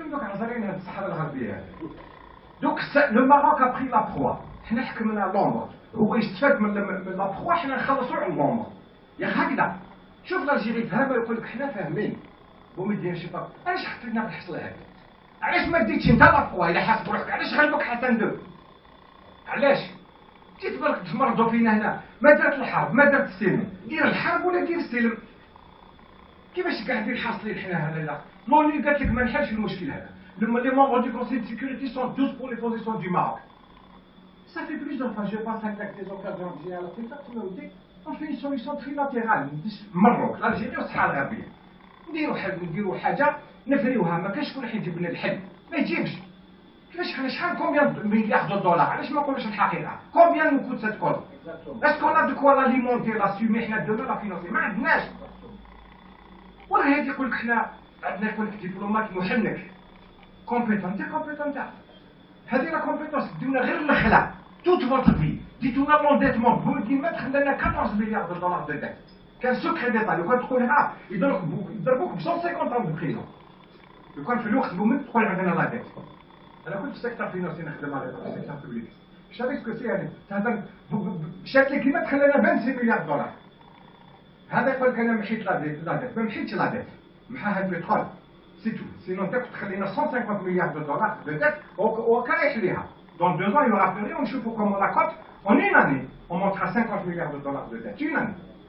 شوف دوك عزرين هاد الصحراء الغربيه هذه. دوك لو ماروك ابري لا بروا، حنا حكمنا لومبر، هو يستفاد من لا بروا، حنا نخلصوا على لومبر. يا هكذا شوف الجيري فاهمه، يقول لك حنا فاهمين ومدينا شي فرق. علاش حطيتنا في الحصله هكا؟ علاش ما ديتش انت لا بروا الا حاسب روحك؟ علاش غلبك حسن دو؟ علاش؟ جيت بالك تمرضوا فينا هنا، ما درت الحرب ما درت السلم، دير الحرب ولا دير السلم؟ كيفاش قاعدين حاصلين حنا هذا؟ لا لوني قالت لك ما نحلش المشكل هذا. لي ممبres du Conseil de sécurité sont tous pour les positions du Maroc. Ça fait plusieurs fois, je passe avec des occasions que j'ai à la tête, on fait une solution trilatérale. Maroc, l'Algérie والصحراء الغربية. نديروا حاجة نفريوها، ما كاش شكون حيجيب لنا الحل، ما يجيبش. كيفاش حنا شحال كومبيان مليار دو دولار؟ علاش ما نقولوش الحقيقة؟ كومبيان نو كوت سات كوز؟ اسكو لا دو كوا لاليمونتي لاسيمي حنا دونا لا فينونسي؟ ما عندناش. ولا هادي يقول لك حنا عندنا يقول لك دبلومات محنك كومبيتون، هذه لا كومبيتونس ديونا غير الخلا توت فوتر في، ديتونا لونديتمون بولدين ما دخل لنا 14 مليار دولار دو ديت. كان سكري ديتا لو كان تقولها يضربوك ب 150 عام بريزون. لو كان في الوقت بومن تقول عندنا لا ديت. انا كنت في السيكتور فينانسي نخدم على السيكتور بوبليك، شافيت سكو سي يعني تهضر بشكل كيما دخل لنا 26 مليار دولار. هذا يقول لك انا محيت لا ديت، ما محيتش لا ديت، محاها البترول سي تو. سينو انت كنت تخلينا 150 مليار دولار دو ديت وكان يحليها. دون 2 ans il aura plus rien, ونشوفوا كومون لا كوت. En une année, on montera 50 milliards de dollars de dette. Une année.